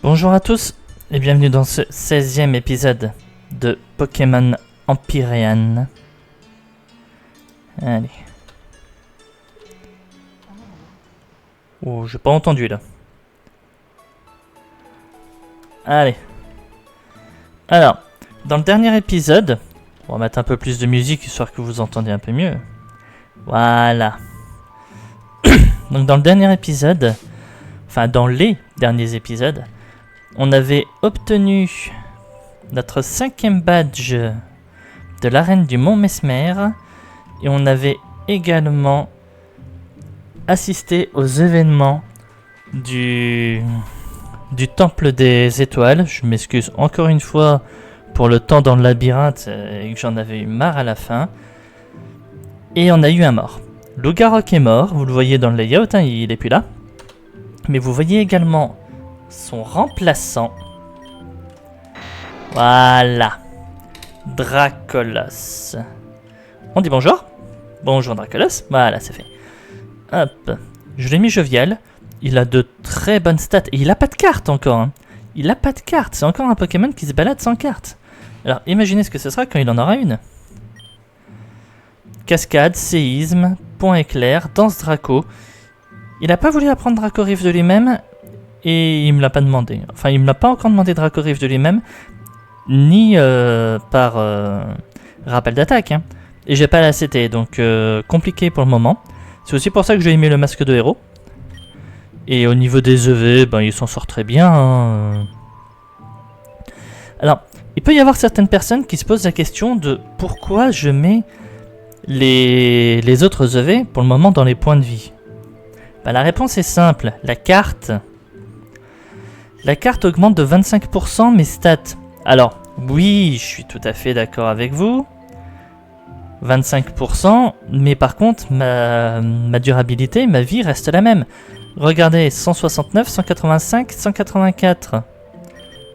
Bonjour à tous et bienvenue dans ce 16e épisode de Pokémon Empyrean. Allez. Oh, j'ai pas entendu là. Allez. Alors, dans le dernier épisode, on va mettre un peu plus de musique histoire que vous entendiez un peu mieux. Voilà. Donc dans le dernier épisode, enfin dans les derniers épisodes, on avait obtenu notre 5e badge de l'arène du Mont Mesmer et on avait également assisté aux événements du Temple des Étoiles. Je m'excuse encore une fois pour le temps dans le labyrinthe et que j'en avais eu marre à la fin. Et on a eu un mort. Lougarok est mort, vous le voyez dans le layout, hein, il est plus là. Mais vous voyez également son remplaçant. Voilà. Dracolos. On dit bonjour. Bonjour Dracolos. Voilà, c'est fait. Hop. Je l'ai mis jovial. Il a de très bonnes stats. Et il a pas de carte encore. Hein. Il a pas de carte. C'est encore un Pokémon qui se balade sans carte. Alors imaginez ce que ce sera quand il en aura une. Cascade, séisme, point éclair, danse Draco. Il n'a pas voulu apprendre Dracorif de lui-même et il me l'a pas demandé. Enfin, il me l'a pas encore demandé Dracorif de lui-même, ni par rappel d'attaque. Hein. Et j'ai pas la CT, donc compliqué pour le moment. C'est aussi pour ça que je lui ai mis le masque de héros. Et au niveau des EV, ben, il s'en sort très bien. Hein. Alors, il peut y avoir certaines personnes qui se posent la question de pourquoi je mets les autres EV pour le moment dans les points de vie. Bah, la réponse est simple, la carte augmente de 25% mes stats. Alors oui, je suis tout à fait d'accord avec vous, 25%, mais par contre ma durabilité, ma vie reste la même. Regardez, 169, 185, 184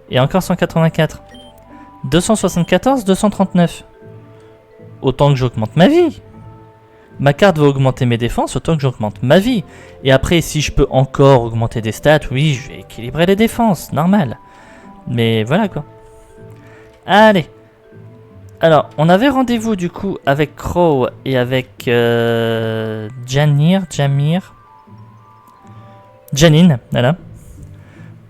et encore 184, 274, 239. Autant que j'augmente ma vie. Ma carte va augmenter mes défenses, autant que j'augmente ma vie. Et après, si je peux encore augmenter des stats, oui, je vais équilibrer les défenses, normal. Mais voilà quoi. Allez. Alors, on avait rendez-vous du coup avec Crow et avec Janine, voilà.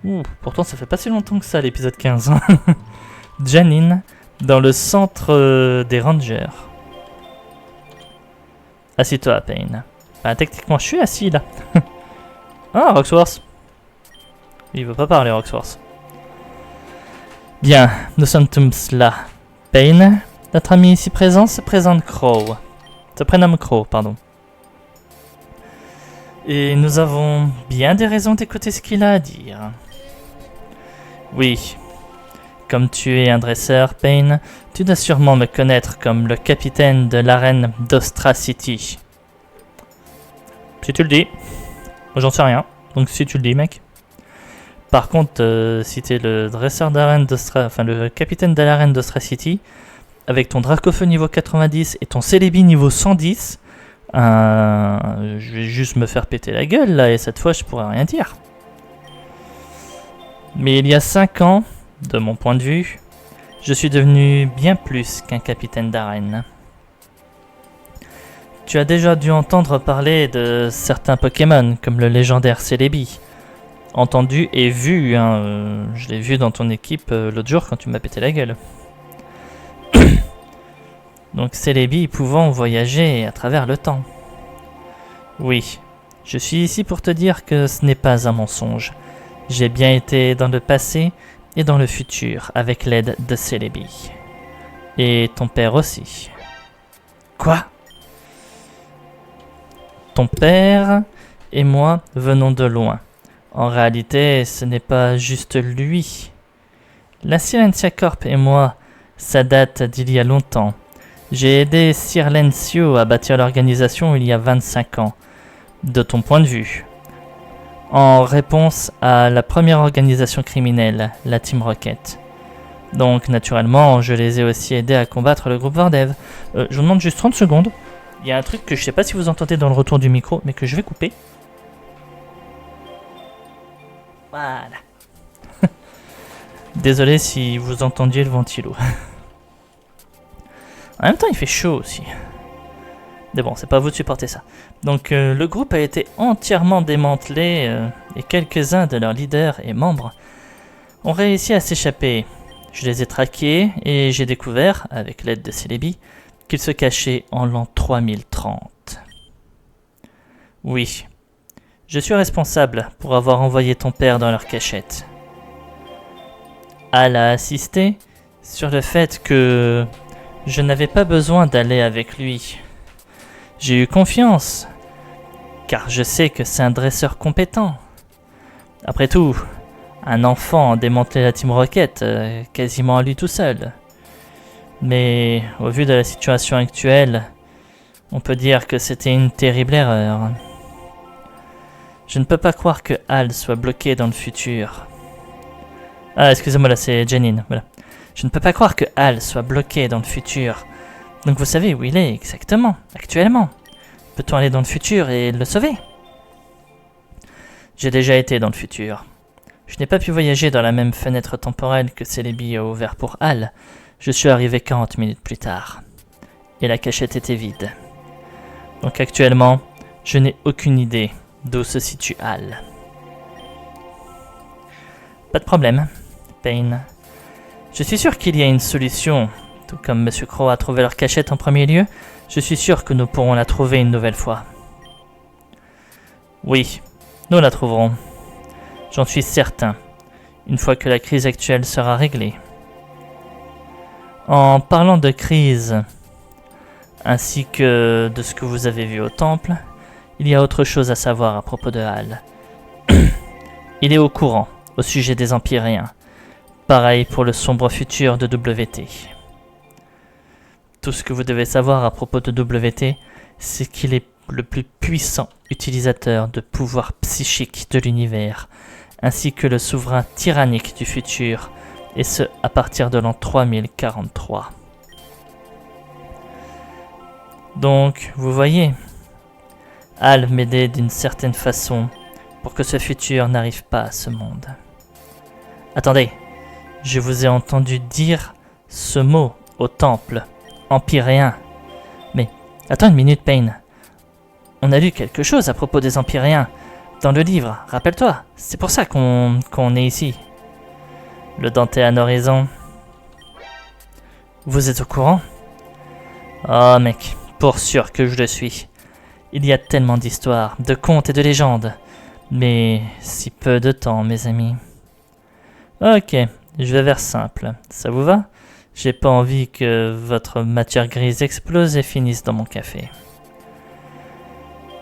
Ouh, pourtant ça fait pas si longtemps que ça l'épisode 15. Janine. Dans le centre des rangers. Assis-toi, Pain. Bah, techniquement, je suis assis là. Ah, Roxworth. Il veut pas parler, Roxworth. Bien, nous sommes tous là. Pain, notre ami ici présent, se présente Crow. Se prénomme Crow, pardon. Et nous avons bien des raisons d'écouter ce qu'il a à dire. Oui. Comme tu es un dresseur, Pain, tu dois sûrement me connaître comme le capitaine de l'arène d'Ostra City. Si tu le dis. Moi j'en sais rien, donc si tu le dis, mec. Par contre, si tu es le dresseur d'arène d'Ostra, enfin le capitaine de l'arène d'Ostra City, avec ton Dracofeu niveau 90 et ton Celebi niveau 110, je vais juste me faire péter la gueule là, et cette fois je pourrais rien dire. Mais il y a 5 ans, de mon point de vue, je suis devenu bien plus qu'un capitaine d'arène. Tu as déjà dû entendre parler de certains Pokémon, comme le légendaire Celebi. Entendu et vu, hein, je l'ai vu dans ton équipe l'autre jour quand tu m'as pété la gueule. Donc Celebi pouvant voyager à travers le temps. Oui, je suis ici pour te dire que ce n'est pas un mensonge. J'ai bien été dans le passé et dans le futur avec l'aide de Celebi. Et ton père aussi. Quoi ? Ton père et moi venons de loin. En réalité, ce n'est pas juste lui. La Silencia Corp et moi, ça date d'il y a longtemps. J'ai aidé Sir Lencio à bâtir l'organisation il y a 25 ans. De ton point de vue. En réponse à la première organisation criminelle, la Team Rocket. Donc naturellement, je les ai aussi aidés à combattre le groupe Vardev. Je vous demande juste 30 secondes. Il y a un truc que je sais pas si vous entendez dans le retour du micro, mais que je vais couper. Voilà. Désolé si vous entendiez le ventilo. En même temps, il fait chaud aussi. Mais bon, c'est pas à vous de supporter ça. Donc, le groupe a été entièrement démantelé et quelques-uns de leurs leaders et membres ont réussi à s'échapper. Je les ai traqués et j'ai découvert, avec l'aide de Celebi, qu'ils se cachaient en l'an 3030. Oui, je suis responsable pour avoir envoyé ton père dans leur cachette. Al a insisté sur le fait que je n'avais pas besoin d'aller avec lui. J'ai eu confiance, car je sais que c'est un dresseur compétent. Après tout, un enfant a démantelé la Team Rocket quasiment à lui tout seul. Mais au vu de la situation actuelle, on peut dire que c'était une terrible erreur. Je ne peux pas croire que Al soit bloqué dans le futur. Ah, excusez-moi, là c'est Janine, voilà. Je ne peux pas croire que Al soit bloqué dans le futur. Donc vous savez où il est exactement, actuellement. Peut-on aller dans le futur et le sauver? J'ai déjà été dans le futur. Je n'ai pas pu voyager dans la même fenêtre temporelle que Celebi a ouvert pour Al. Je suis arrivé 40 minutes plus tard. Et la cachette était vide. Donc actuellement, je n'ai aucune idée d'où se situe Al. Pas de problème, Payne. Je suis sûr qu'il y a une solution. Tout comme M. Crow a trouvé leur cachette en premier lieu, je suis sûr que nous pourrons la trouver une nouvelle fois. Oui, nous la trouverons. J'en suis certain, une fois que la crise actuelle sera réglée. En parlant de crise, ainsi que de ce que vous avez vu au temple, il y a autre chose à savoir à propos de Al. Il est au courant au sujet des Empyréens. Pareil pour le sombre futur de WT. Tout ce que vous devez savoir à propos de WT, c'est qu'il est le plus puissant utilisateur de pouvoirs psychiques de l'univers, ainsi que le souverain tyrannique du futur, et ce à partir de l'an 3043. Donc, vous voyez, Al m'aidait d'une certaine façon pour que ce futur n'arrive pas à ce monde. Attendez, je vous ai entendu dire ce mot au temple, Empyréen. Mais, attends une minute, Payne. On a lu quelque chose à propos des Empyréens dans le livre, rappelle-toi, c'est pour ça qu'on est ici. Le Dantéan Horizon. Vous êtes au courant? Oh mec, pour sûr que je le suis. Il y a tellement d'histoires, de contes et de légendes. Mais si peu de temps, mes amis. Ok, je vais vers simple. Ça vous va? J'ai pas envie que votre matière grise explose et finisse dans mon café.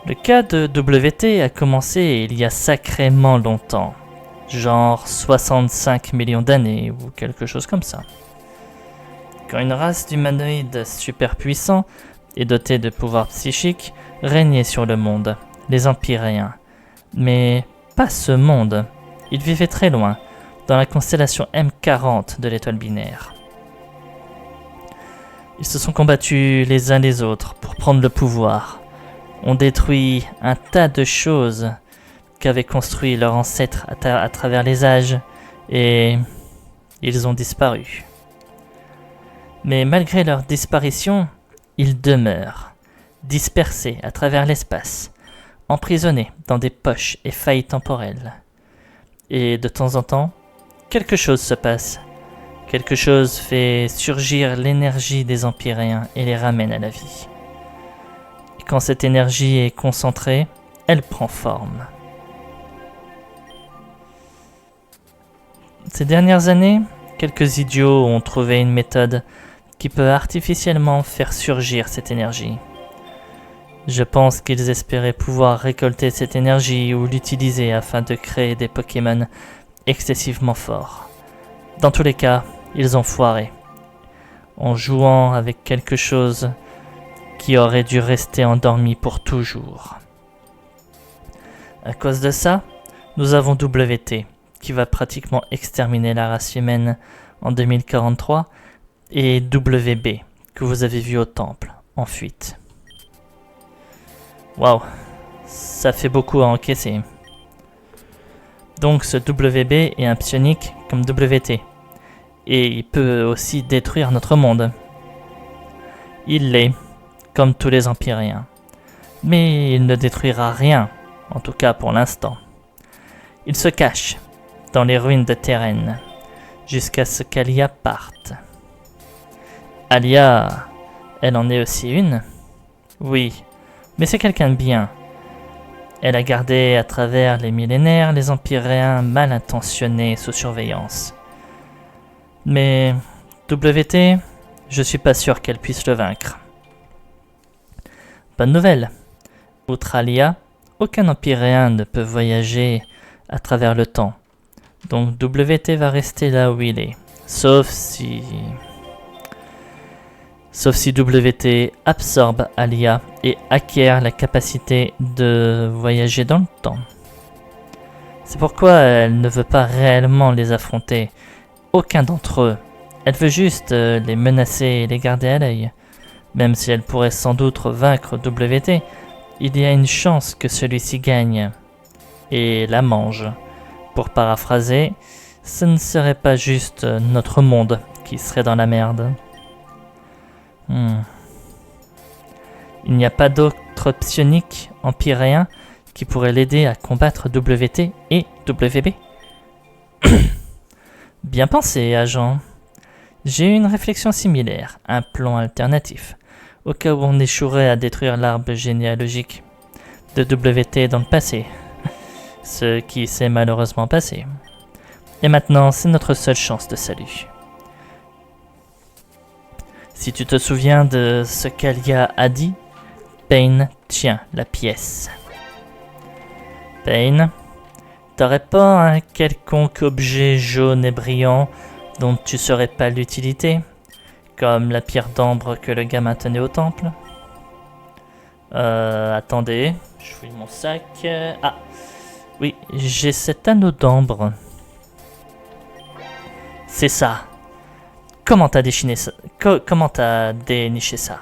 Le cas de WT a commencé il y a sacrément longtemps. Genre 65 millions d'années ou quelque chose comme ça. Quand une race d'humanoïdes super puissants et dotés de pouvoirs psychiques régnait sur le monde, les Empyréens. Mais pas ce monde. Ils vivaient très loin, dans la constellation M40 de l'étoile binaire. Ils se sont combattus les uns les autres pour prendre le pouvoir. Ont détruit un tas de choses qu'avaient construit leurs ancêtres à travers les âges, et ils ont disparu. Mais malgré leur disparition, ils demeurent, dispersés à travers l'espace, emprisonnés dans des poches et failles temporelles. Et de temps en temps, quelque chose se passe. Quelque chose fait surgir l'énergie des Empyréens et les ramène à la vie. Et quand cette énergie est concentrée, elle prend forme. Ces dernières années, quelques idiots ont trouvé une méthode qui peut artificiellement faire surgir cette énergie. Je pense qu'ils espéraient pouvoir récolter cette énergie ou l'utiliser afin de créer des Pokémon excessivement forts. Dans tous les cas, ils ont foiré, en jouant avec quelque chose qui aurait dû rester endormi pour toujours. À cause de ça, nous avons WT, qui va pratiquement exterminer la race humaine en 2043, et WB, que vous avez vu au temple, en fuite. Waouh, ça fait beaucoup à encaisser. Donc ce WB est un psionique comme WT, et il peut aussi détruire notre monde. Il l'est, comme tous les Empyréens. Mais il ne détruira rien, en tout cas pour l'instant. Il se cache dans les ruines de Terren, jusqu'à ce qu'Alia parte. Alia, elle en est aussi une? Oui, mais c'est quelqu'un de bien. Elle a gardé à travers les millénaires les Empyréens mal intentionnés sous surveillance. Mais WT, je suis pas sûr qu'elle puisse le vaincre. Bonne nouvelle. Outre Alia, aucun Empyréen ne peut voyager à travers le temps. Donc WT va rester là où il est. Sauf si WT absorbe Alia et acquiert la capacité de voyager dans le temps. C'est pourquoi elle ne veut pas réellement les affronter. Aucun d'entre eux. Elle veut juste les menacer et les garder à l'œil. Même si elle pourrait sans doute vaincre WT, il y a une chance que celui-ci gagne et la mange. Pour paraphraser, ce ne serait pas juste notre monde qui serait dans la merde. Il n'y a pas d'autre psionique empyréen qui pourrait l'aider à combattre WT et WB. Bien pensé, agent. J'ai eu une réflexion similaire, un plan alternatif, au cas où on échouerait à détruire l'arbre généalogique de WT dans le passé, ce qui s'est malheureusement passé. Et maintenant, c'est notre seule chance de salut. Si tu te souviens de ce qu'Alia a dit, Pain tient la pièce. Pain, t'aurais pas un quelconque objet jaune et brillant dont tu saurais pas l'utilité, comme la pierre d'ambre que le gamin tenait au temple? Attendez, je fouille mon sac. Ah, oui, j'ai cet anneau d'ambre. C'est ça. Comment t'as déniché ça?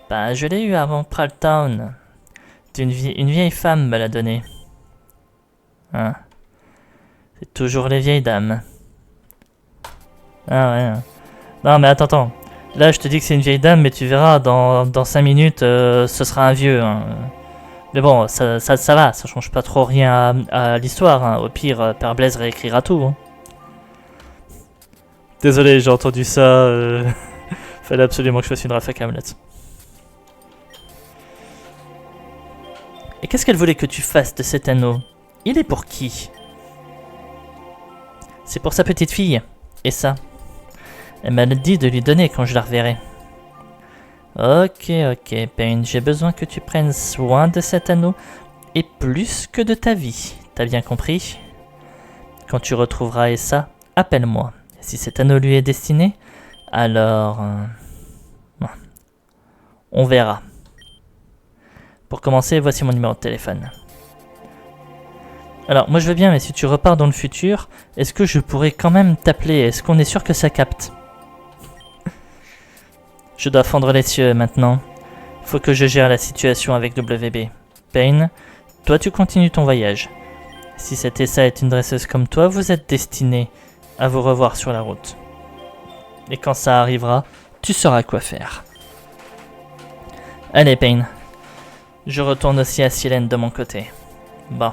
Ben, je l'ai eu avant Praltown. Une vieille femme me l'a donné. Hein? C'est toujours les vieilles dames. Ah ouais. Non mais attends. Là je te dis que c'est une vieille dame, mais tu verras, dans 5 minutes, ce sera un vieux. Hein. Mais bon, ça va, ça change pas trop rien à l'histoire. Hein. Au pire, Père Blaise réécrira tout. Hein. Désolé, j'ai entendu ça. Fallait absolument que je fasse une rafale Hamlet. Et qu'est-ce qu'elle voulait que tu fasses de cet anneau? Il est pour qui? C'est pour sa petite fille. Et ça? Elle m'a dit de lui donner quand je la reverrai. Ok, Pain, j'ai besoin que tu prennes soin de cet anneau et plus que de ta vie. T'as bien compris? Quand tu retrouveras Essa, appelle-moi. Si cet anneau lui est destiné, alors... on verra. Pour commencer, voici mon numéro de téléphone. Alors, moi je veux bien, mais si tu repars dans le futur, est-ce que je pourrais quand même t'appeler? Est-ce qu'on est sûr que ça capte? Je dois fendre les cieux maintenant. Faut que je gère la situation avec WB. Pain, toi tu continues ton voyage. Si cette Essa est une dresseuse comme toi, vous êtes destiné à vous revoir sur la route. Et quand ça arrivera, tu sauras quoi faire. Allez, Pain. Je retourne aussi à Silène de mon côté. Bon.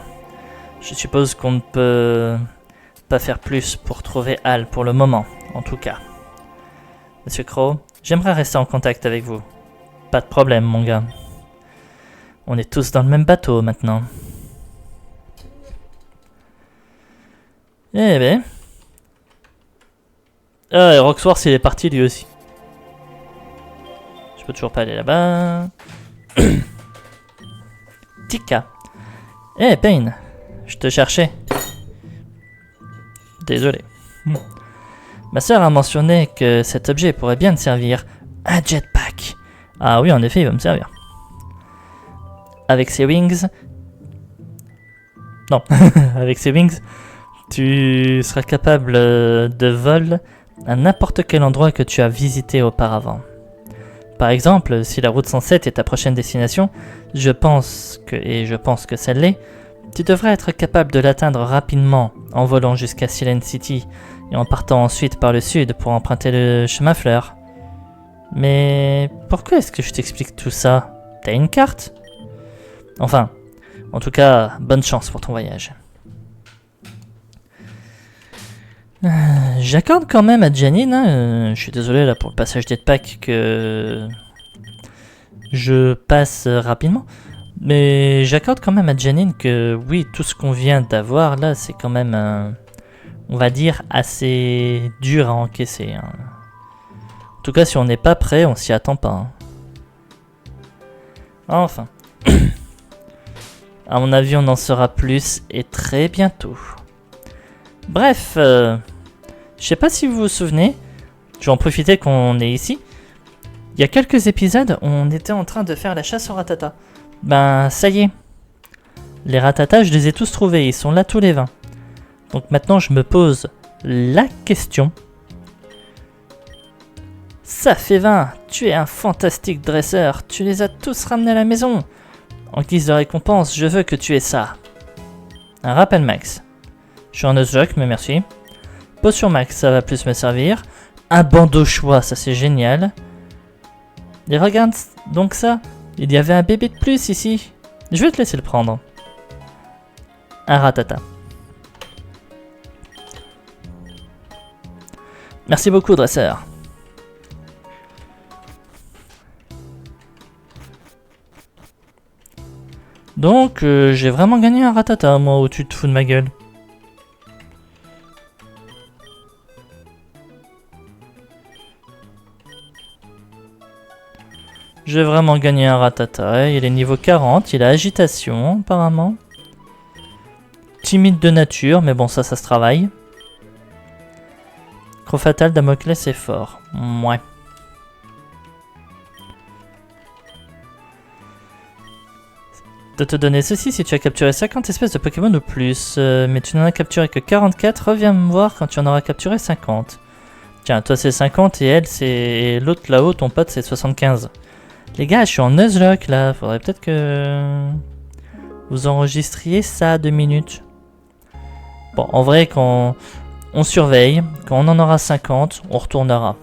Je suppose qu'on ne peut pas faire plus pour trouver Al pour le moment, en tout cas. Monsieur Crow, j'aimerais rester en contact avec vous. Pas de problème, mon gars. On est tous dans le même bateau maintenant. Eh ben... Ah, et Roxworth, il est parti lui aussi. Je peux toujours pas aller là-bas. Tika. Eh, Pain. Je te cherchais. Désolé. Ma sœur a mentionné que cet objet pourrait bien te servir. Un jetpack. Ah oui, en effet, il va me servir. Avec ses wings... Non, avec ses wings, tu seras capable de vol à n'importe quel endroit que tu as visité auparavant. Par exemple, si la route 107 est ta prochaine destination, je pense que celle-là, tu devrais être capable de l'atteindre rapidement en volant jusqu'à Silent City et en partant ensuite par le sud pour emprunter le chemin fleur. Mais pourquoi est-ce que je t'explique tout ça? T'as une carte? Enfin, en tout cas, bonne chance pour ton voyage. J'accorde quand même à Janine, hein, je suis désolé là pour le passage Jetpack que je passe rapidement, mais j'accorde quand même à Janine que oui, tout ce qu'on vient d'avoir là, c'est quand même, on va dire, assez dur à encaisser. Hein. En tout cas, si on n'est pas prêt, on s'y attend pas. Hein. Enfin. À mon avis, on en saura plus et très bientôt. Bref, je sais pas si vous vous souvenez, je vais en profiter qu'on est ici. Il y a quelques épisodes, on était en train de faire la chasse aux ratatas. Ben, ça y est. Les ratatas, je les ai tous trouvés, ils sont là tous les 20. Donc maintenant, je me pose la question. Ça fait 20, tu es un fantastique dresseur, tu les as tous ramenés à la maison. En guise de récompense, je veux que tu aies ça. Un rappel max. Je suis en Nuzlocke, mais merci. Potion max, ça va plus me servir. Un bandeau choix, ça c'est génial. Et regarde donc ça, il y avait un bébé de plus ici. Je vais te laisser le prendre. Un ratata. Merci beaucoup, dresseur. Donc, j'ai vraiment gagné un ratata, moi, où tu te fous de ma gueule. J'ai vraiment gagné un ratata. Il est niveau 40, il a agitation, apparemment. Timide de nature, mais bon, ça se travaille. Croc fatal, Damoclès est fort. Ouais. De te donner ceci si tu as capturé 50 espèces de Pokémon ou plus, mais tu n'en as capturé que 44, reviens me voir quand tu en auras capturé 50. Tiens, toi c'est 50 et elle c'est... l'autre là-haut, ton pote c'est 75. Les gars, je suis en Nuzlocke là, faudrait peut-être que vous enregistriez ça 2 minutes. Bon, en vrai, quand on surveille, quand on en aura 50, on retournera.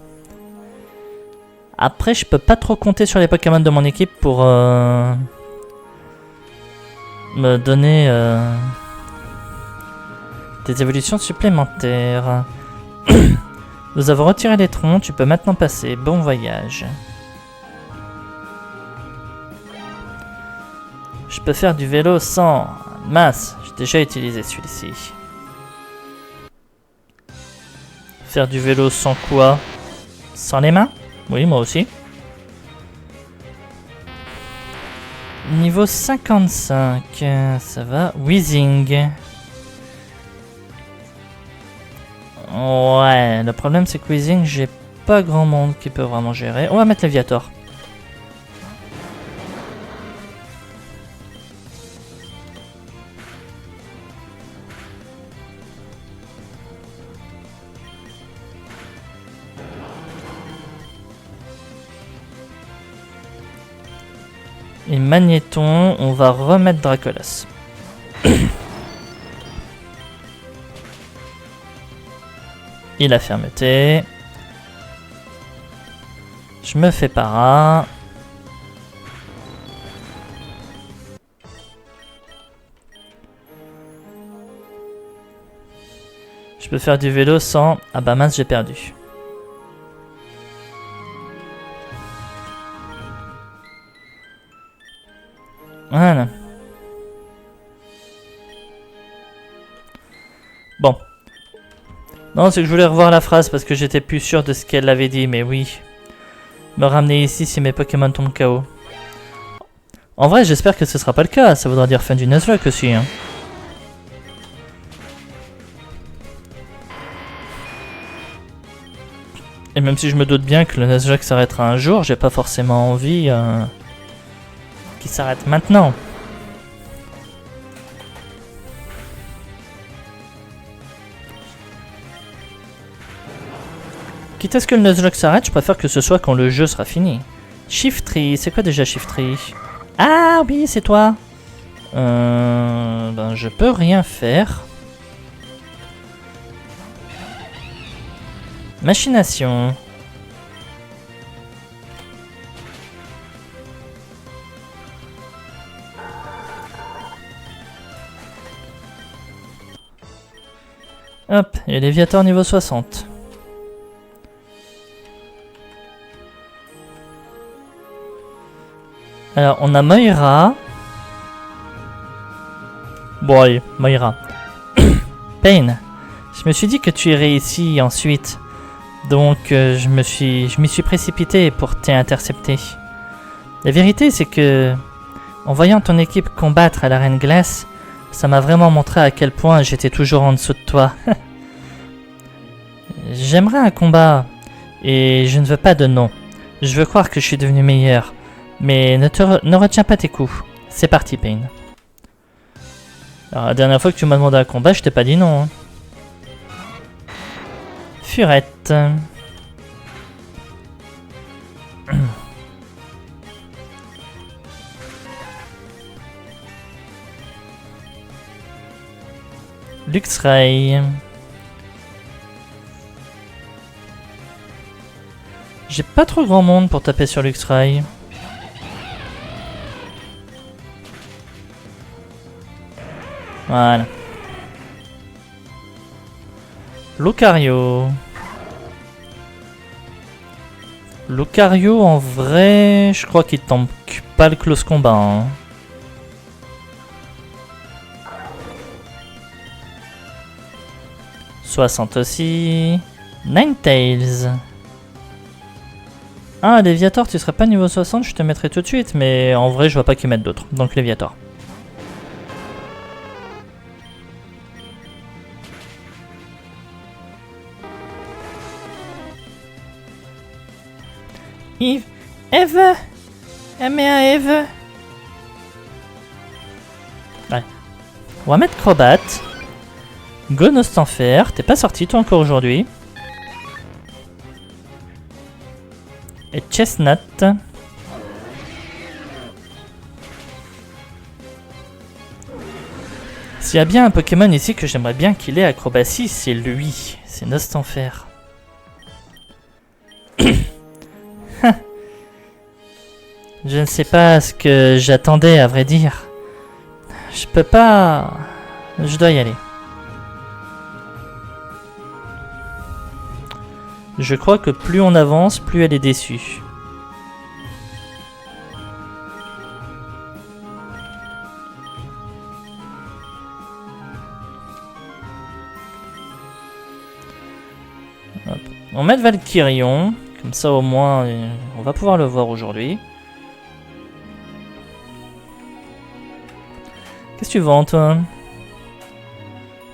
Après, je peux pas trop compter sur les Pokémon de mon équipe pour... me donner des évolutions supplémentaires. Nous avons retiré les troncs, tu peux maintenant passer. Bon voyage. Je peux faire du vélo sans... Mince, j'ai déjà utilisé celui-ci. Faire du vélo sans quoi? Sans les mains? Oui, moi aussi. Niveau 55, ça va. Weezing. Ouais, le problème c'est que Weezing, j'ai pas grand monde qui peut vraiment gérer. On va mettre Léviator. Et Magnéton, on va remettre Dracolas. Il a fermeté. Je me fais para. Je peux faire du vélo sans... Ah bah mince, j'ai perdu. Voilà. Bon. Non, c'est que je voulais revoir la phrase parce que j'étais plus sûr de ce qu'elle avait dit, mais oui. Me ramener ici si mes Pokémon tombent KO. En vrai, j'espère que ce sera pas le cas. Ça voudra dire fin du Nuzlocke aussi. Hein. Et même si je me doute bien que le Nuzlocke s'arrêtera un jour, j'ai pas forcément envie qu'il s'arrête maintenant. Quitte à ce que le Nuzlocke s'arrête, je préfère que ce soit quand le jeu sera fini. Shiftry, c'est quoi déjà Shiftry? Ah oui, c'est toi. Ben je peux rien faire. Machination. Hop, et Léviator niveau 60. Alors, on a Moira. Bon, allez, Moira. Pain, je me suis dit que tu irais ici ensuite. Donc, je m'y suis précipité pour t'intercepter. La vérité, c'est que, en voyant ton équipe combattre à l'arène glace, ça m'a vraiment montré à quel point j'étais toujours en dessous de toi. J'aimerais un combat, et je ne veux pas de nom. Je veux croire que je suis devenu meilleur. Mais ne retiens pas tes coups. C'est parti, Pain. Alors, la dernière fois que tu m'as demandé un combat, je t'ai pas dit non. Hein. Furette. Luxray. J'ai pas trop grand monde pour taper sur Luxray. Voilà. Lucario. Lucario, en vrai, je crois qu'il tank pas le close combat. Hein. « 60 aussi. Ninetales. Ah, Léviator, tu serais pas niveau 60, je te mettrais tout de suite, mais en vrai, je vois pas qu'ils mettent d'autres. Donc, Léviator. Eve. Eve. Mais Eve. Ouais. On va mettre Crobat. Gonostanfer. T'es pas sorti toi encore aujourd'hui. Et Chestnut. S'il y a bien un Pokémon ici que j'aimerais bien qu'il ait acrobatie, c'est lui. C'est Nostanfer. Je ne sais pas ce que j'attendais, à vrai dire. Je peux pas... Je dois y aller. Je crois que plus on avance, plus elle est déçue. Hop. On met Valkyrion, comme ça au moins on va pouvoir le voir aujourd'hui. Qu'est-ce que tu vends toi?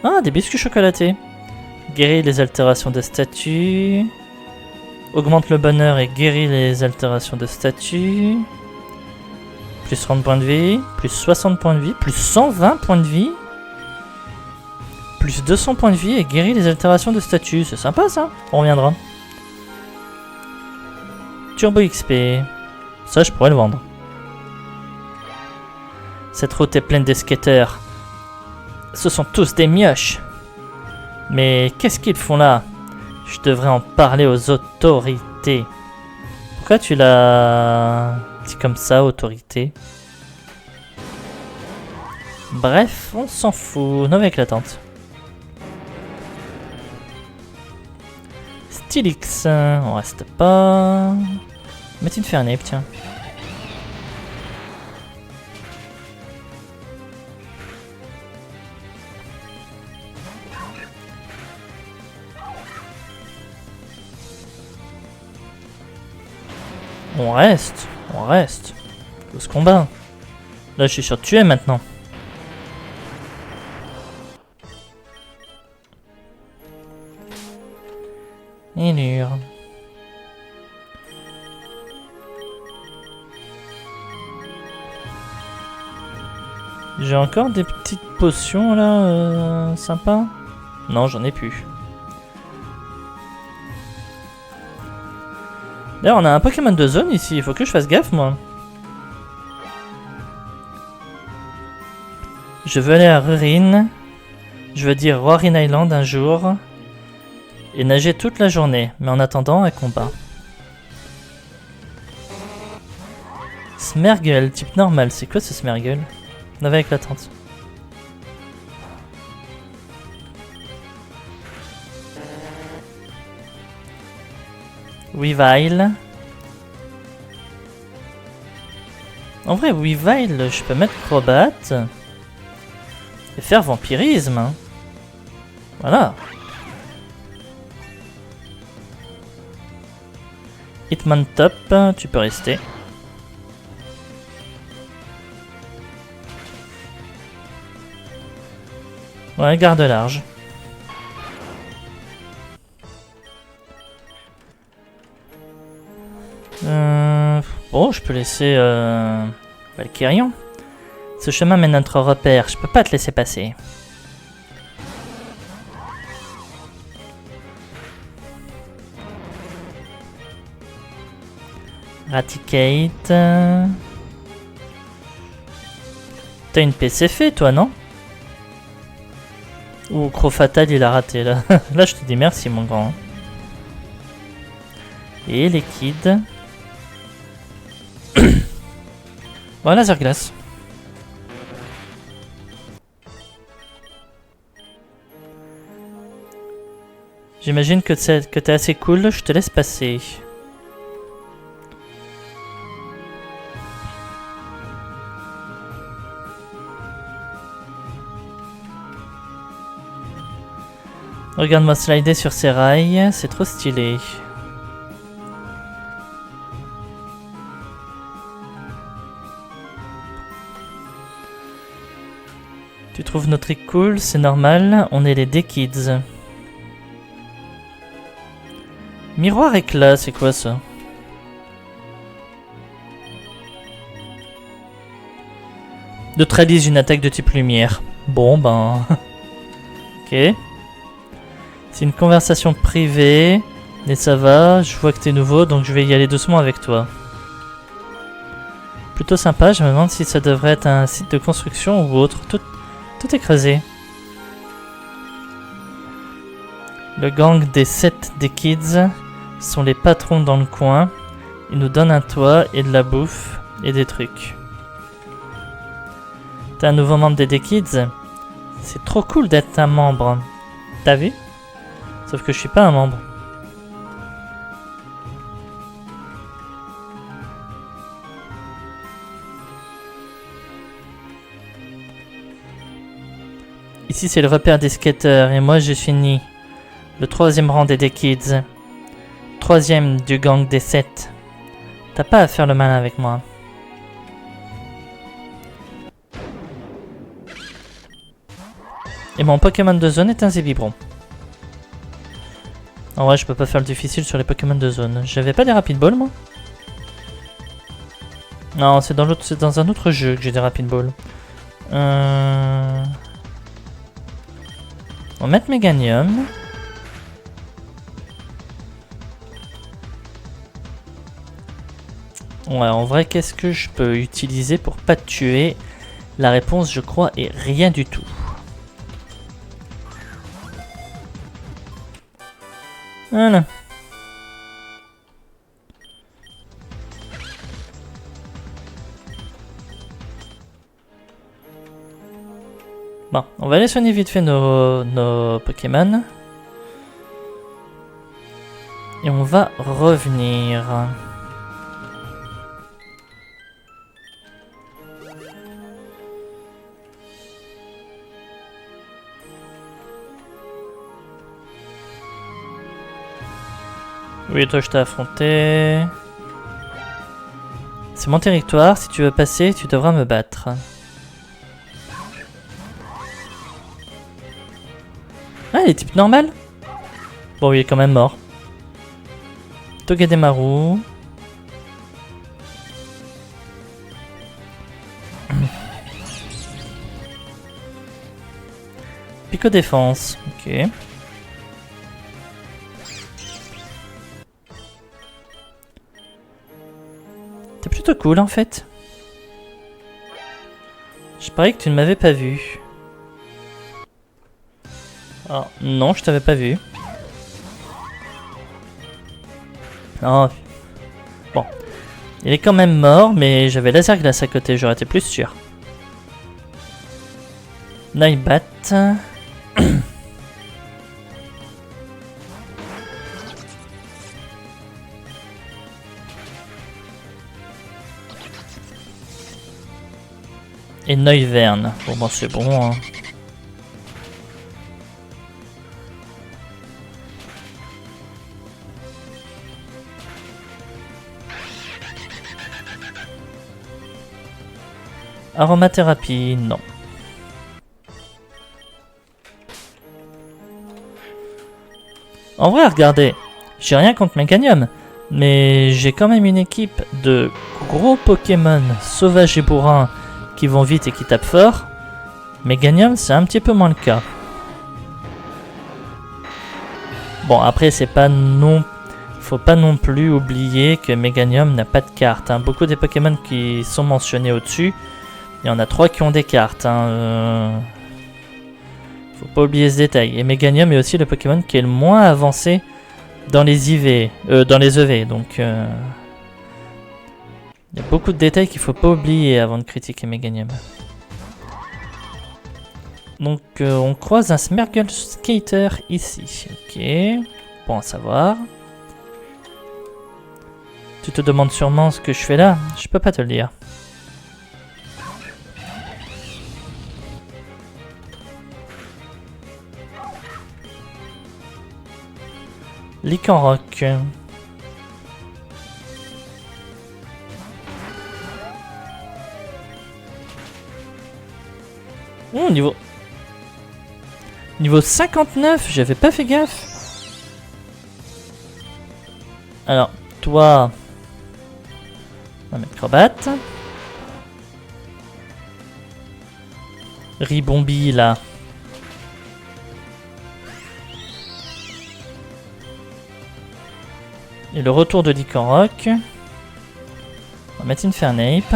Ah, des biscuits chocolatés. Guérit les altérations de statut. Augmente le bonheur et guérit les altérations de statut. Plus 30 points de vie. Plus 60 points de vie. Plus 120 points de vie. Plus 200 points de vie et guérit les altérations de statut. C'est sympa ça. On reviendra. Turbo XP. Ça, je pourrais le vendre. Cette route est pleine de skateurs. Ce sont tous des mioches. Mais qu'est-ce qu'ils font là? Je devrais en parler aux autorités. Pourquoi tu l'as dit comme ça, autorité? Bref, on s'en fout. Nova éclatante. Stylix, on reste pas. Médecine Fernape, tiens. On reste, on reste. Close combat. Là, je suis sûr de tuer maintenant. Élure. J'ai encore des petites potions là, sympa. Non, j'en ai plus. D'ailleurs, on a un Pokémon de zone ici, il faut que je fasse gaffe, moi. Je veux aller à Rurin. Je veux dire Roaring Island un jour. et nager toute la journée, mais en attendant un combat. Smergel, type normal, c'est quoi ce Smergel? Navale éclatante. Weavile. En vrai, Weavile, je peux mettre Crobat et faire Vampirisme. Hein. Voilà. Hitmontop, tu peux rester. Ouais, garde large. Bon, je peux laisser Valkyrion. Ce chemin mène à notre repère, je peux pas te laisser passer. Raticate. T'as une PCF toi, non? Ou Crofatal il a raté là. Là je te dis merci mon grand. Et les kids. Voilà, laser glace. J'imagine que t'es assez cool, je te laisse passer. Regarde-moi slider sur ces rails, c'est trop stylé. Tu trouves nos tricks cool, c'est normal, on est les D-Kids. Miroir éclat, c'est quoi ça? Neutralise une attaque de type lumière. Bon ben... ok. C'est une conversation privée, mais ça va, je vois que t'es nouveau, donc je vais y aller doucement avec toi. Plutôt sympa, je me demande si ça devrait être un site de construction ou autre. Tout est creusé. Le gang des 7 des kids sont les patrons dans le coin. Ils nous donnent un toit et de la bouffe et des trucs. T'es un nouveau membre des Kids? C'est trop cool d'être un membre. T'as vu? Sauf que je suis pas un membre. Ici c'est le repère des skateurs et moi je suis Ni, le 3e rang des Kids. 3e du gang des 7. T'as pas à faire le malin avec moi. Et mon Pokémon de zone est un Zébibron. En vrai, je peux pas faire le difficile sur les Pokémon de zone. J'avais pas des Rapid Ball, moi? Non, c'est dans un autre jeu que j'ai des Rapid Ball. On va mettre Meganium. Ouais, en vrai, qu'est-ce que je peux utiliser pour pas te tuer? La réponse, je crois, est rien du tout. Voilà. Bon, on va aller soigner vite fait nos Pokémon. Et on va revenir. Oui, toi je t'ai affronté. C'est mon territoire, si tu veux passer, tu devras me battre. Ah, il est type normal. Bon, il est quand même mort. Togedemaru. Pico défense, ok. T'es plutôt cool en fait. Je parie que tu ne m'avais pas vu. Oh, non, je t'avais pas vu. Non. Bon. Il est quand même mort, mais j'avais laser glace à côté, j'aurais été plus sûr. Noibat. Et Noivern. Bon, c'est bon. Hein. Aromathérapie, non. En vrai, regardez, j'ai rien contre Meganium, mais j'ai quand même une équipe de gros Pokémon sauvages et bourrins qui vont vite et qui tapent fort. Meganium, c'est un petit peu moins le cas. Bon, après, c'est pas non... Faut pas non plus oublier que Meganium n'a pas de carte. Hein. Beaucoup des Pokémon qui sont mentionnés au-dessus, il y en a 3 qui ont des cartes. Hein. Faut pas oublier ce détail. Et Meganium est aussi le Pokémon qui est le moins avancé dans les IV, dans les EV. Donc, il y a beaucoup de détails qu'il faut pas oublier avant de critiquer Meganium. Donc, on croise un Smeargle Skater ici. Ok, bon à savoir. Tu te demandes sûrement ce que je fais là. Je peux pas te le dire. Lycanroc. Oh, niveau 59, j'avais pas fait gaffe. Alors, toi... On va mettre Crobat. Ribombi, là. Et le retour de Lycanroc. On va mettre Infernape.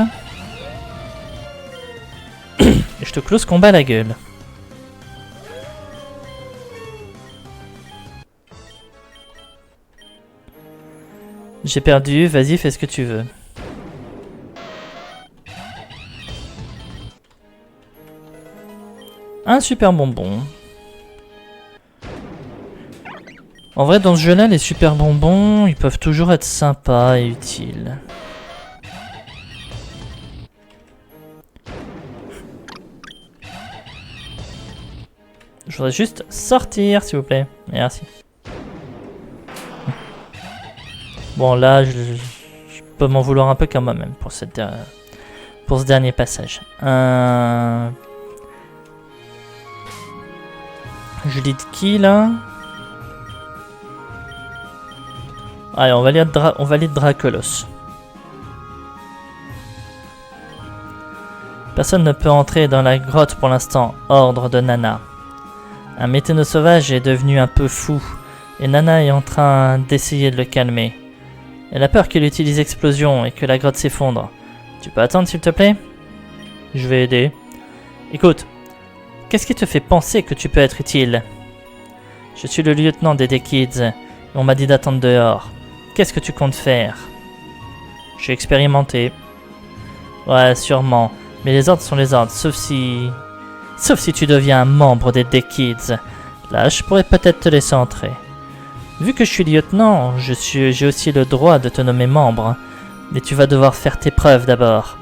Et je te close combat la gueule. J'ai perdu, vas-y, fais ce que tu veux. Un super bonbon. En vrai, dans ce jeu-là, les super bonbons, ils peuvent toujours être sympas et utiles. Je voudrais juste sortir, s'il vous plaît. Merci. Bon, là, je peux m'en vouloir un peu quand même pour ce dernier passage. Je lis de qui, là? Allez, on valide Dracolos. Personne ne peut entrer dans la grotte pour l'instant. Ordre de Nana. Un météno sauvage est devenu un peu fou, et Nana est en train d'essayer de le calmer. Elle a peur qu'il utilise explosion et que la grotte s'effondre. Tu peux attendre, s'il te plaît? Je vais aider. Écoute, qu'est-ce qui te fait penser que tu peux être utile? Je suis le lieutenant des Dekids, et on m'a dit d'attendre dehors. Qu'est-ce que tu comptes faire? J'ai expérimenté. Ouais, sûrement. Mais les ordres sont les ordres, sauf si tu deviens un membre des Dekids. Là, je pourrais peut-être te laisser entrer. Vu que je suis lieutenant, j'ai aussi le droit de te nommer membre. Mais tu vas devoir faire tes preuves d'abord.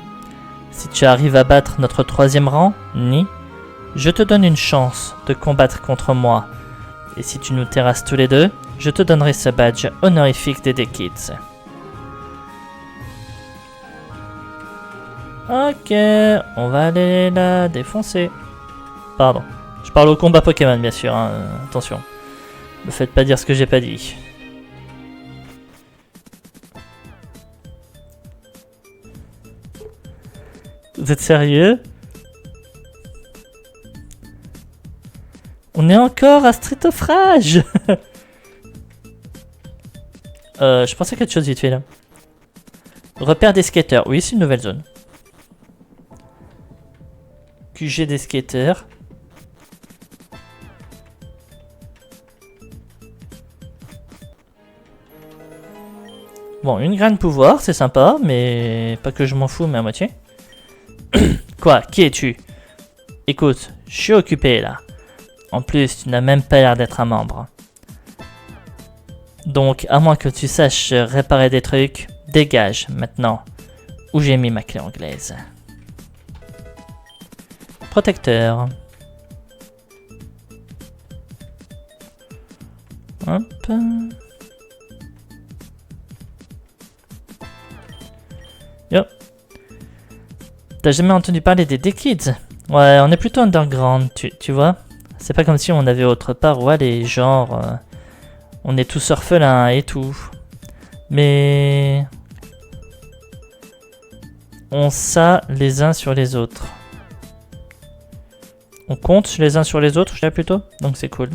Si tu arrives à battre notre 3e rang, Ni, je te donne une chance de combattre contre moi. Et si tu nous terrasses tous les deux, je te donnerai ce badge honorifique des Dekids. Ok, on va aller la défoncer. Pardon, je parle au combat Pokémon bien sûr, hein. Attention. Ne faites pas dire ce que j'ai pas dit. Vous êtes sérieux? On est encore à Street of Rage. Je pensais à quelque chose vite fait là. Repère des skaters. Oui, c'est une nouvelle zone. QG des skaters. Bon, une graine pouvoir, c'est sympa, mais pas que je m'en fous, mais à moitié. Quoi? Qui es-tu? Écoute, je suis occupé là. En plus, tu n'as même pas l'air d'être un membre. Donc, à moins que tu saches réparer des trucs, dégage maintenant. Où j'ai mis ma clé anglaise. Protecteur. Hop. Yo. T'as jamais entendu parler des Kids? Ouais, on est plutôt underground, tu vois. C'est pas comme si on avait autre part où aller, genre... on est tous orphelins et tout. Mais... on s'a les uns sur les autres. On compte les uns sur les autres, je dirais plutôt. Donc c'est cool.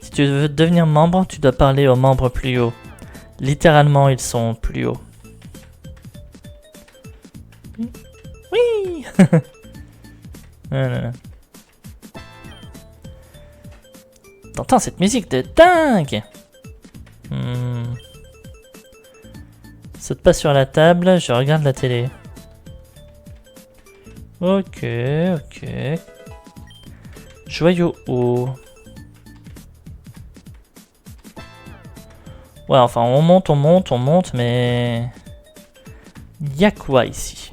Si tu veux devenir membre, tu dois parler aux membres plus hauts. Littéralement, ils sont plus hauts. Oui. T'entends cette musique de dingue. Saute pas sur la table, je regarde la télé. Ok, ok. Joyau haut. Ouais, enfin, on monte, mais... y'a quoi ici?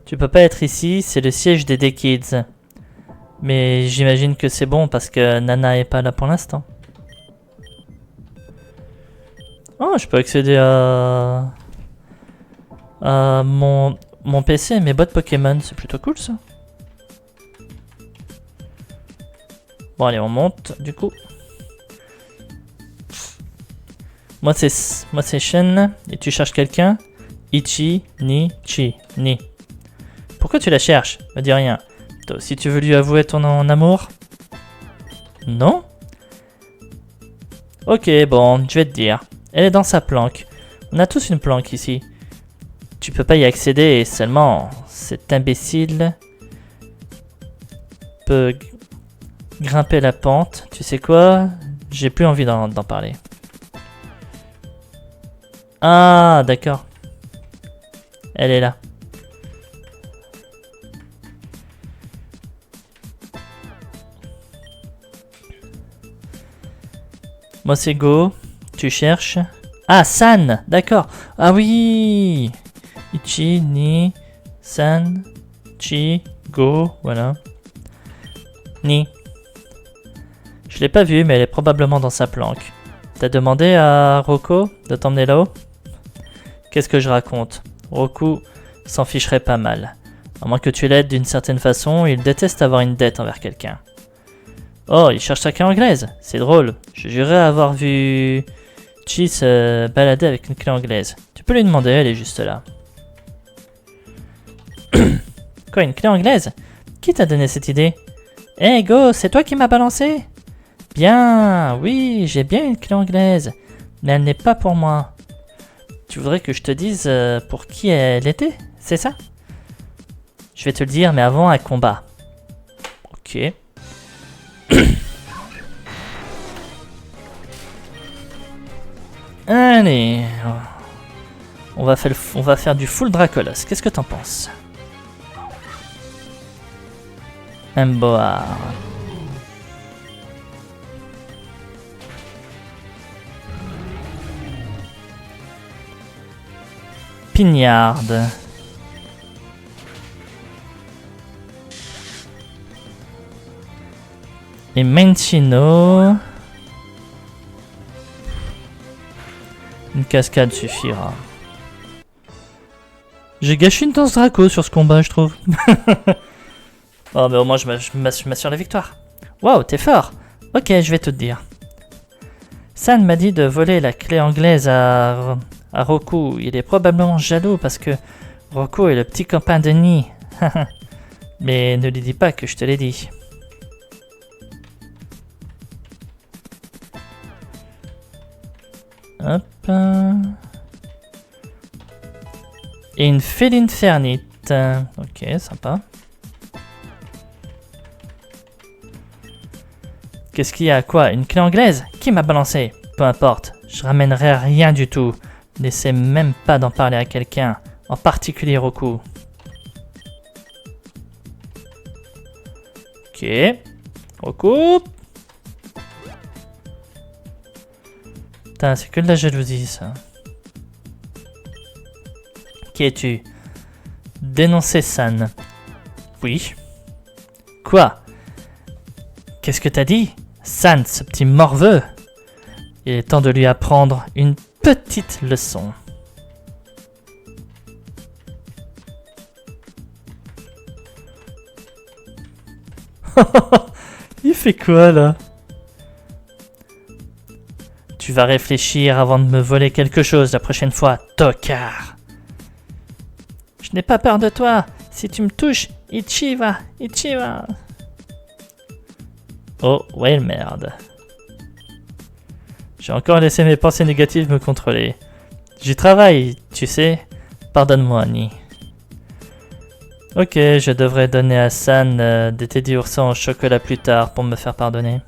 Tu peux pas être ici, c'est le siège des Kids. Mais j'imagine que c'est bon parce que Nana est pas là pour l'instant. Oh, je peux accéder à mon PC et mes bots Pokémon, c'est plutôt cool ça. Bon allez, on monte du coup. Moi c'est Shen et tu cherches quelqu'un. Ichi, ni, chi, ni. Pourquoi tu la cherches? Me dis rien. Toi aussi tu veux lui avouer ton amour? Non? Ok, bon, je vais te dire. Elle est dans sa planque. On a tous une planque ici. Tu peux pas y accéder et seulement cet imbécile peut grimper la pente. Tu sais quoi? J'ai plus envie d'en parler. Ah, d'accord. Elle est là. Moi c'est Go. Tu cherches. Ah, San, d'accord. Ah oui. Ichi, Ni, San, Chi, Go, voilà. Ni. Je l'ai pas vue, mais elle est probablement dans sa planque. T'as demandé à Rocco de t'emmener là-haut? Qu'est-ce que je raconte? Rocco s'en ficherait pas mal. À moins que tu l'aides d'une certaine façon, il déteste avoir une dette envers quelqu'un. Oh, il cherche sa clé anglaise. C'est drôle. Je jurais avoir vu Chi se balader avec une clé anglaise. Tu peux lui demander, elle est juste là. Quoi, une clé anglaise? Qui t'a donné cette idée? Hey Go, c'est toi qui m'as balancé? Bien, oui, j'ai bien une clé anglaise. Mais elle n'est pas pour moi. Tu voudrais que je te dise pour qui elle était? C'est ça? Je vais te le dire, mais avant un combat. Ok. Allez. On va faire du full Dracolos. Qu'est-ce que t'en penses? Emboar. Pignard. Et Menchino. Une cascade suffira. J'ai gâché une danse Draco sur ce combat, je trouve. Oh, mais au moins je m'assure la victoire. Waouh, t'es fort. Ok, je vais tout te dire. San m'a dit de voler la clé anglaise à Roku. Il est probablement jaloux parce que Roku est le petit copain de Ni. Mais ne lui dis pas que je te l'ai dit. Hop. Et une féline fernite. Ok, sympa. Qu'est-ce qu'il y a? Quoi? Une clé anglaise? Qui m'a balancé? Peu importe, je ramènerai rien du tout. N'essaie même pas d'en parler à quelqu'un, en particulier Roku. Ok. Roku. Putain, c'est que de la jalousie, ça. Qui es-tu? Dénoncer San. Oui. Quoi? Qu'est-ce que t'as dit? San, ce petit morveux. Il est temps de lui apprendre une petite leçon. Il fait quoi là? Tu vas réfléchir avant de me voler quelque chose la prochaine fois, tocard. Je n'ai pas peur de toi. Si tu me touches, Ichiva. Oh, ouais, merde. J'ai encore laissé mes pensées négatives me contrôler. J'y travaille, tu sais. Pardonne-moi, Annie. Ok, je devrais donner à San des Teddy oursons au chocolat plus tard pour me faire pardonner.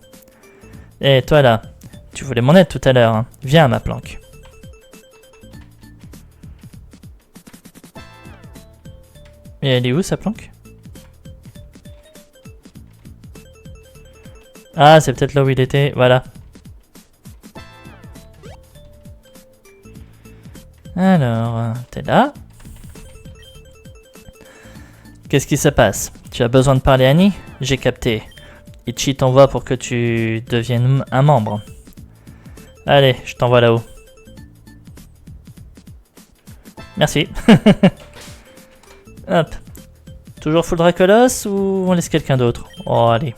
Eh, toi là, tu voulais mon aide tout à l'heure, hein. Viens à ma planque. Et elle est où sa planque? Ah, c'est peut-être là où il était, voilà. Alors, t'es là? Qu'est-ce qui se passe? Tu as besoin de parler à Annie? J'ai capté. Ichi t'envoie pour que tu deviennes un membre. Allez, je t'envoie là-haut. Merci. Hop. Toujours full Dracolos ou on laisse quelqu'un d'autre? Oh, allez.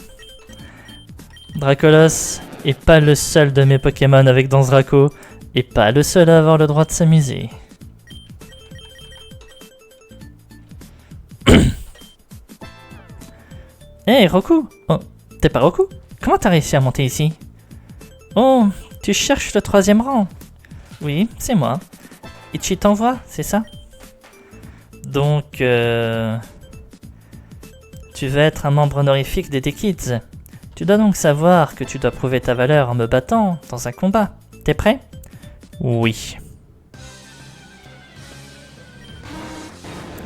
Dracolos est pas le seul de mes Pokémon avec Danse Draco et pas le seul à avoir le droit de s'amuser. Hey Roku! Oh, t'es pas Roku? Comment t'as réussi à monter ici? Oh, tu cherches le 3e rang? Oui, c'est moi. Ichi t'envoie, c'est ça? Donc, tu vas être un membre honorifique des D-Kids. Tu dois donc savoir que tu dois prouver ta valeur en me battant dans un combat. T'es prêt? Oui.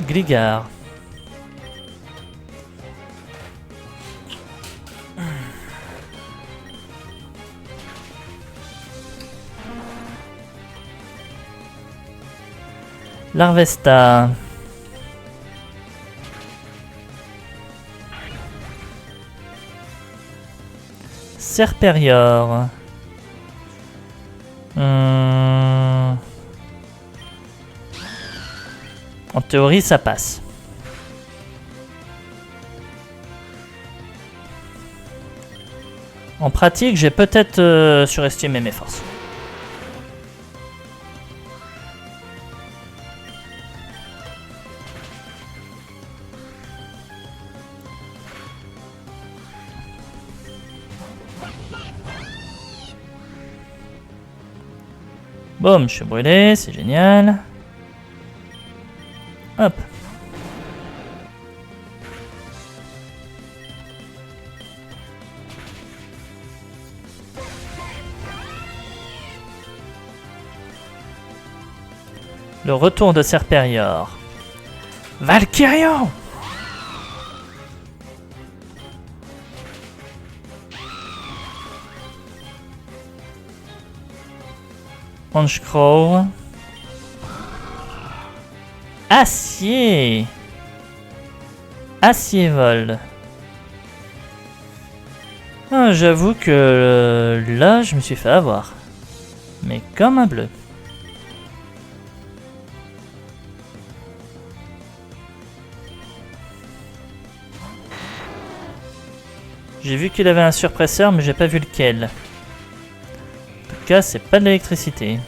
Gligar. Larvesta. Serperior. En théorie, ça passe. En pratique, j'ai peut-être surestimé mes forces. Boum, je suis brûlé, c'est génial. Hop. Le retour de Serperior. Valkyrion! Honchcrow. Acier. Acier-vol. Ah, j'avoue que là, je me suis fait avoir. Mais comme un bleu. J'ai vu qu'il avait un surpresseur, mais j'ai pas vu lequel. En tout cas, c'est pas de l'électricité.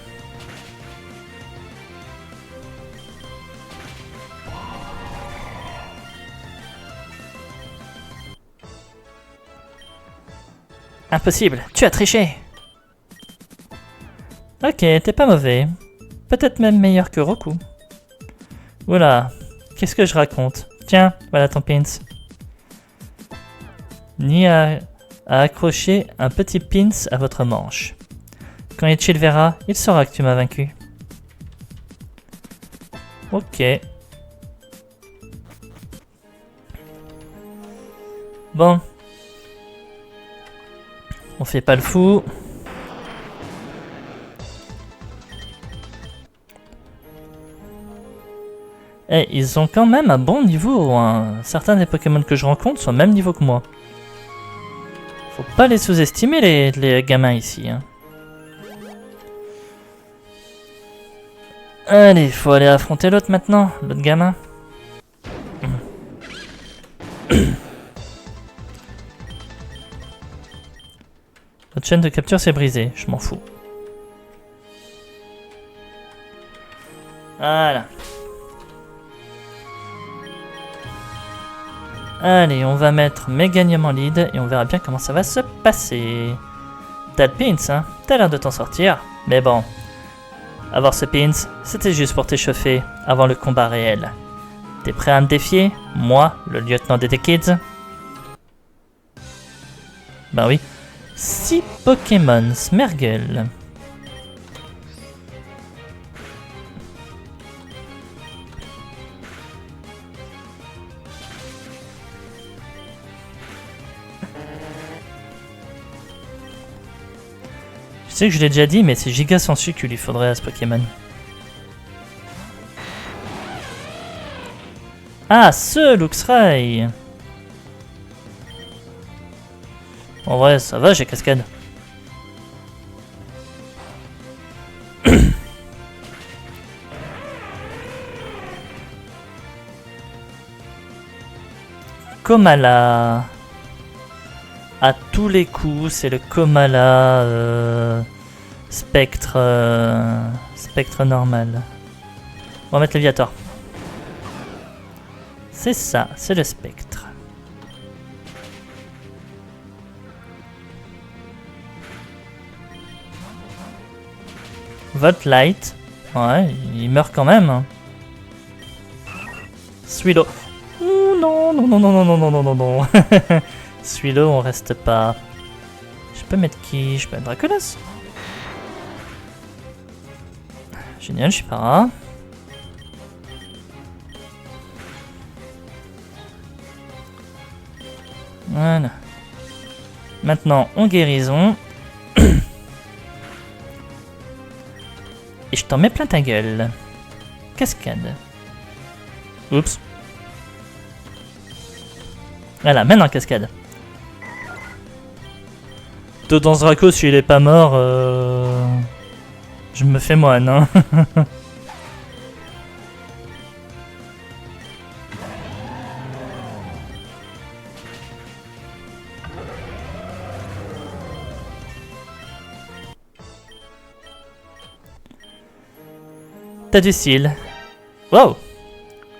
Impossible, tu as triché. Ok, t'es pas mauvais. Peut-être même meilleur que Roku. Oula, qu'est-ce que je raconte? Tiens, voilà ton pins. à accrocher un petit pins à votre manche. Quand Itchy le verra, il saura que tu m'as vaincu. Ok. Bon. On fait pas le fou. Eh, ils ont quand même un bon niveau, hein. Certains des Pokémon que je rencontre sont au même niveau que moi. Faut pas les sous-estimer les gamins ici, hein. Allez, faut aller affronter l'autre maintenant, l'autre gamin. Notre chaîne de capture s'est brisée, je m'en fous. Voilà. Allez, on va mettre Meganium en lead et on verra bien comment ça va se passer. T'as le pins, hein? T'as l'air de t'en sortir. Mais bon, avoir ce pins, c'était juste pour t'échauffer avant le combat réel. T'es prêt à me défier? Moi, le lieutenant des Kids? Ben oui. 6 Pokémon Smergel. Je sais que je l'ai déjà dit, mais c'est giga sensu qu'il lui faudrait à ce Pokémon. Ah, ce Luxray! En vrai, ça va, j'ai cascade. Komala. À tous les coups, c'est le Komala spectre spectre normal. On va mettre Léviator. C'est ça, c'est le spectre. Volt Light. Ouais, il meurt quand même. Hein. Suilo. Oh non, non, non, non, non, non, non, non, non. Suilo, on reste pas. Je peux mettre qui? Je peux mettre Dracolas. Génial, je suis pas. Voilà. Maintenant, on guérison. Et je t'en mets plein ta gueule. Cascade. Oups. Voilà, maintenant cascade. Dans Dracos, s'il est pas mort, je me fais moine, hein. T'as du style. Wow.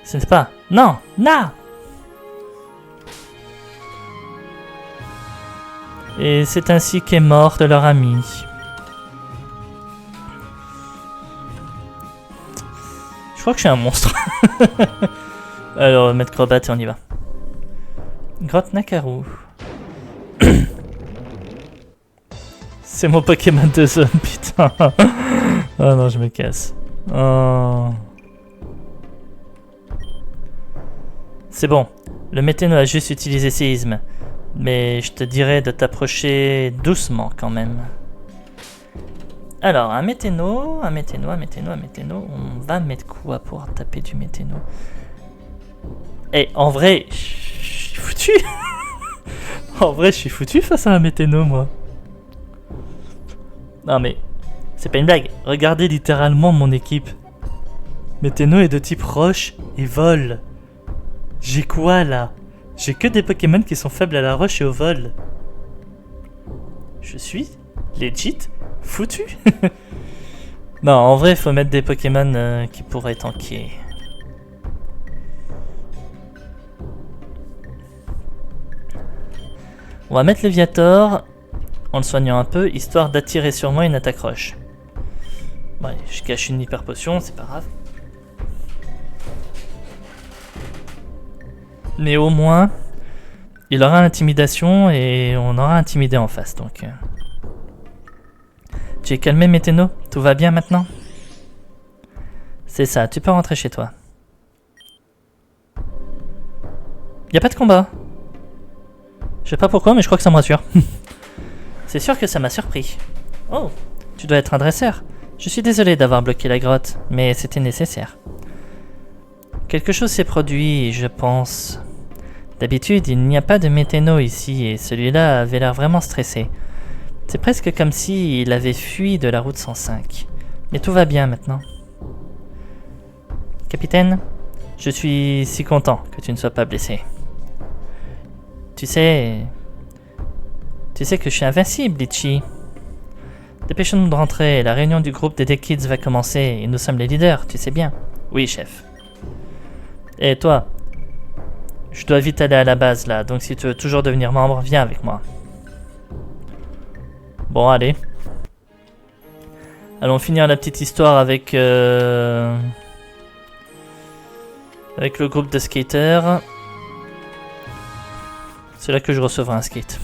Ce n'est pas... Non. Non. Et c'est ainsi qu'est mort de leur ami. Je crois que je suis un monstre. Alors, on va mettre Crobat et on y va. Grotte Nakaru. C'est mon Pokémon de zone, putain. Oh non, je me casse. Oh. C'est bon. Le Météno a juste utilisé séisme. Mais je te dirais de t'approcher doucement quand même. Alors, un Météno. On va mettre quoi pour taper du Météno? Eh, en vrai, je suis foutu. En vrai, je suis foutu face à un Météno, moi. Non mais, c'est pas une blague. Regardez littéralement mon équipe. Météno est de type roche et vol. J'ai quoi là? J'ai que des Pokémon qui sont faibles à la roche et au vol. Je suis legit foutu. Non, en vrai, il faut mettre des Pokémon qui pourraient tanker. On va mettre Léviator en le soignant un peu, histoire d'attirer sur moi une attaque roche. Ouais, je cache une hyper potion, c'est pas grave. Mais au moins, il aura l'intimidation et on aura intimidé en face, donc... Tu es calmé, Météno? Tout va bien maintenant? C'est ça, tu peux rentrer chez toi. Y a pas de combat. Je sais pas pourquoi, mais je crois que ça me rassure. C'est sûr que ça m'a surpris. Oh, tu dois être un dresseur. Je suis désolé d'avoir bloqué la grotte, mais c'était nécessaire. Quelque chose s'est produit, je pense. D'habitude, il n'y a pas de Météno ici, et celui-là avait l'air vraiment stressé. C'est presque comme s'il avait fui de la route 105. Mais tout va bien maintenant. Capitaine, je suis si content que tu ne sois pas blessé. Tu sais que je suis invincible, Litchi. Dépêchons-nous de rentrer, la réunion du groupe des Dead Kids va commencer et nous sommes les leaders, tu sais bien. Oui, chef. Et toi? Je dois vite aller à la base là, donc si tu veux toujours devenir membre, viens avec moi. Bon, allez. Allons finir la petite histoire avec le groupe de skaters. C'est là que je recevrai un skate.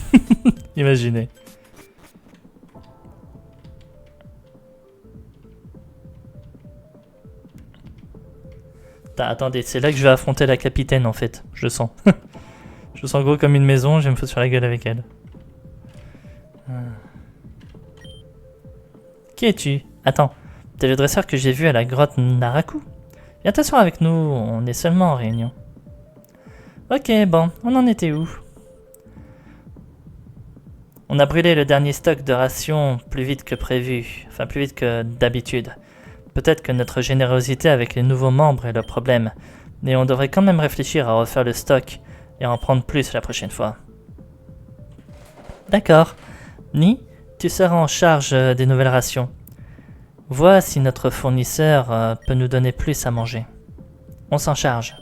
Imaginez. Attendez, c'est là que je vais affronter la capitaine en fait. Je le sens. Je le sens gros comme une maison, je vais me foutre sur la gueule avec elle. Qui es-tu? Attends, t'es le dresseur que j'ai vu à la grotte Naraku? Viens t'asseoir avec nous, on est seulement en réunion. Ok, bon, on en était où? On a brûlé le dernier stock de rations plus vite que prévu, enfin plus vite que d'habitude. Peut-être que notre générosité avec les nouveaux membres est le problème, mais on devrait quand même réfléchir à refaire le stock et en prendre plus la prochaine fois. D'accord. Ni, tu seras en charge des nouvelles rations. Vois si notre fournisseur peut nous donner plus à manger. On s'en charge.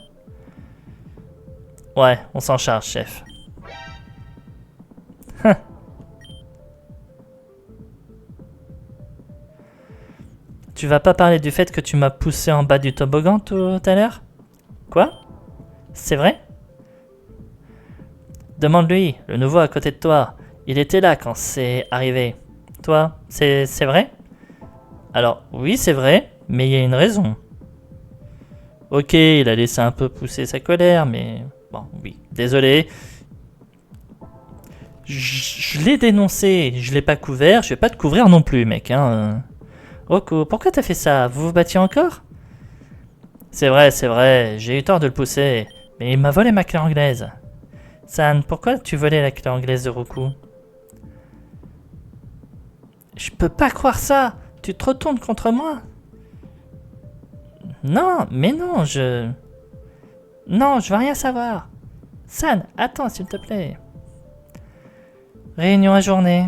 Ouais, on s'en charge, chef. Tu vas pas parler du fait que tu m'as poussé en bas du toboggan tout à l'heure? Quoi? C'est vrai? Demande-lui, le nouveau à côté de toi. Il était là quand c'est arrivé. Toi, c'est vrai? Alors, oui, c'est vrai, mais il y a une raison. Ok, il a laissé un peu pousser sa colère, mais... Bon, oui, désolé. Je l'ai dénoncé, je l'ai pas couvert, je vais pas te couvrir non plus, mec, hein. Oko, pourquoi t'as fait ça? Vous vous battiez encore? C'est vrai, j'ai eu tort de le pousser, mais il m'a volé ma clé anglaise. San, pourquoi tu volais la clé anglaise de Roku? Je peux pas croire ça! Tu te retournes contre moi? Non, mais non, Non, je veux rien savoir. San, attends s'il te plaît. Réunion ajournée.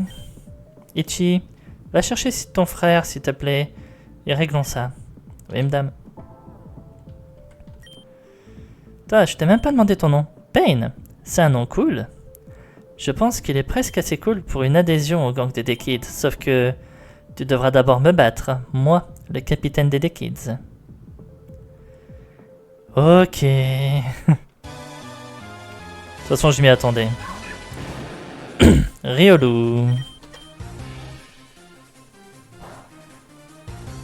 Ichi, va chercher ton frère s'il te plaît et réglons ça. Oui, madame. Toi, je t'ai même pas demandé ton nom. Pain, c'est un nom cool. Je pense qu'il est presque assez cool pour une adhésion au gang des Dead Kids, sauf que tu devras d'abord me battre, moi, le capitaine des Dead Kids. Ok. De toute façon, je m'y attendais. Riolu.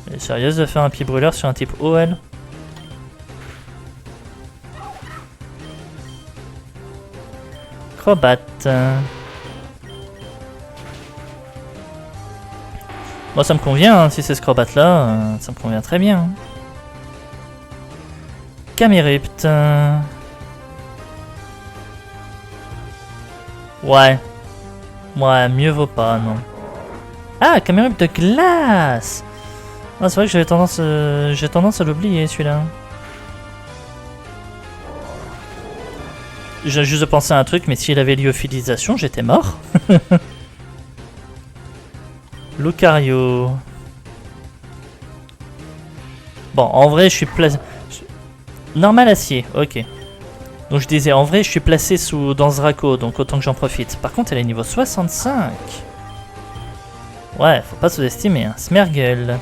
Elle est sérieuse de faire un pied brûleur sur un type OL? Acrobate. Moi ça me convient, hein, si c'est ce acrobate là, ça me convient très bien. Camérupt. Ouais. Ouais, mieux vaut pas, non. Ah, Camérupt de glace. Ah, c'est vrai que j'ai tendance à l'oublier celui-là. J'ai juste pensé à un truc, mais s'il avait lyophilisation, j'étais mort. Lucario. Bon, en vrai, je suis placé... Normal acier, ok. Donc je disais, en vrai, je suis placé dans Zrako, donc autant que j'en profite. Par contre, elle est niveau 65. Ouais, faut pas sous-estimer, hein. Smergel.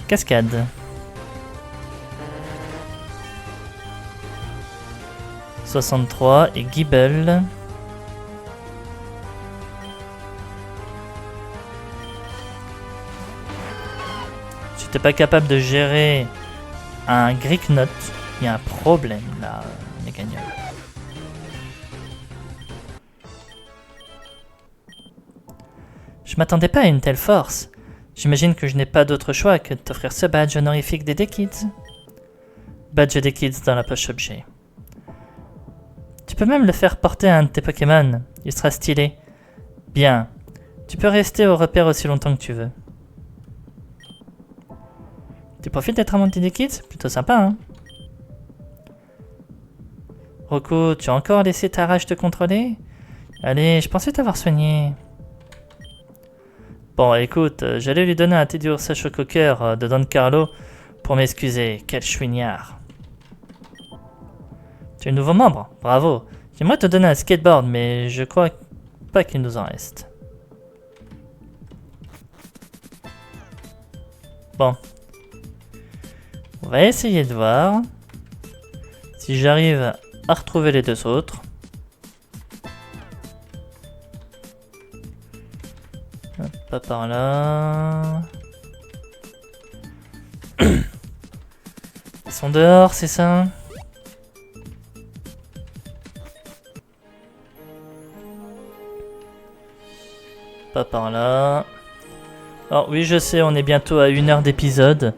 Cascade. 63 et Gibel. Si t'es pas capable de gérer un Greek Note, il y a un problème là, Meganium. Je m'attendais pas à une telle force. J'imagine que je n'ai pas d'autre choix que de t'offrir ce badge honorifique des Kids. Badge des Kids dans la poche objet. Tu peux même le faire porter à un de tes Pokémon. Il sera stylé. Bien. Tu peux rester au repère aussi longtemps que tu veux. Tu profites d'être un des Kids? Plutôt sympa, hein? Roku, tu as encore laissé ta rage te contrôler? Allez, je pensais t'avoir soigné. Bon, écoute, j'allais lui donner un thé dur sèche au coqueur de Don Carlo pour m'excuser. Quel chouignard. Tu es un nouveau membre, bravo. J'aimerais te donner un skateboard, mais je crois pas qu'il nous en reste. Bon. On va essayer de voir si j'arrive à retrouver les deux autres. Hop, pas par là. Ils sont dehors, c'est ça? Pas par là. Alors oui, je sais, on est bientôt à 1 heure d'épisode.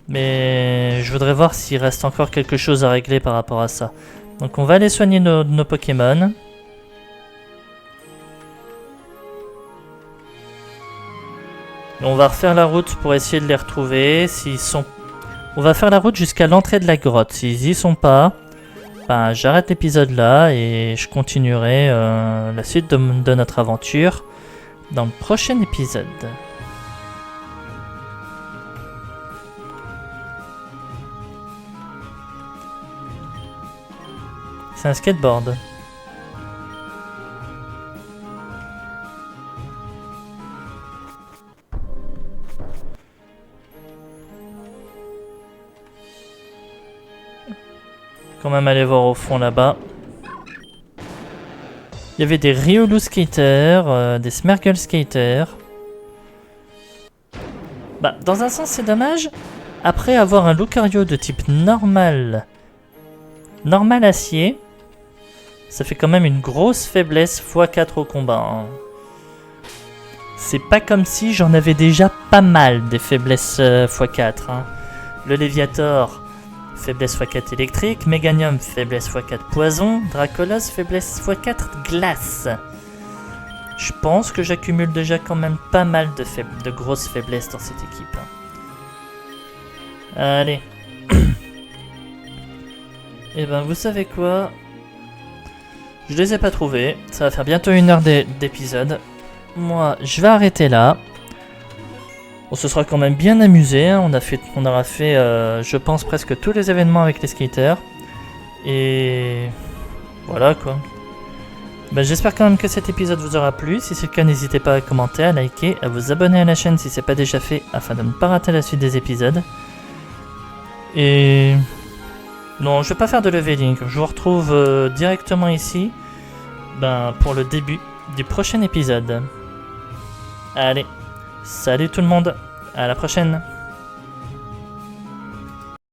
Mais je voudrais voir s'il reste encore quelque chose à régler par rapport à ça. Donc on va aller soigner nos Pokémon. On va refaire la route pour essayer de les retrouver. S'ils sont... On va faire la route jusqu'à l'entrée de la grotte. S'ils y sont pas, ben, j'arrête l'épisode là et je continuerai la suite de notre aventure dans le prochain épisode. C'est un skateboard. Quand même aller voir au fond là-bas. Il y avait des Riolu skaters, des Smergle skaters. Bah, dans un sens c'est dommage. Après avoir un Lucario de type normal acier, ça fait quand même une grosse faiblesse x4 au combat. Hein. C'est pas comme si j'en avais déjà pas mal des faiblesses x4. Hein. Le Léviator, faiblesse x4 électrique. Meganium, faiblesse x4 poison. Dracolos, faiblesse x4 glace. Je pense que j'accumule déjà quand même pas mal de grosses faiblesses dans cette équipe. Hein. Allez. Et ben vous savez quoi? Je les ai pas trouvés. Ça va faire bientôt 1 heure d'épisode. Moi, je vais arrêter là. On se sera quand même bien amusé. Hein. On aura fait, je pense, presque tous les événements avec les skaters. Et voilà quoi. Ben, j'espère quand même que cet épisode vous aura plu. Si c'est le cas, n'hésitez pas à commenter, à liker, à vous abonner à la chaîne si c'est pas déjà fait, afin de ne pas rater la suite des épisodes. Et non, je vais pas faire de leveling. Je vous retrouve directement ici, ben, pour le début du prochain épisode. Allez, salut tout le monde, à la prochaine.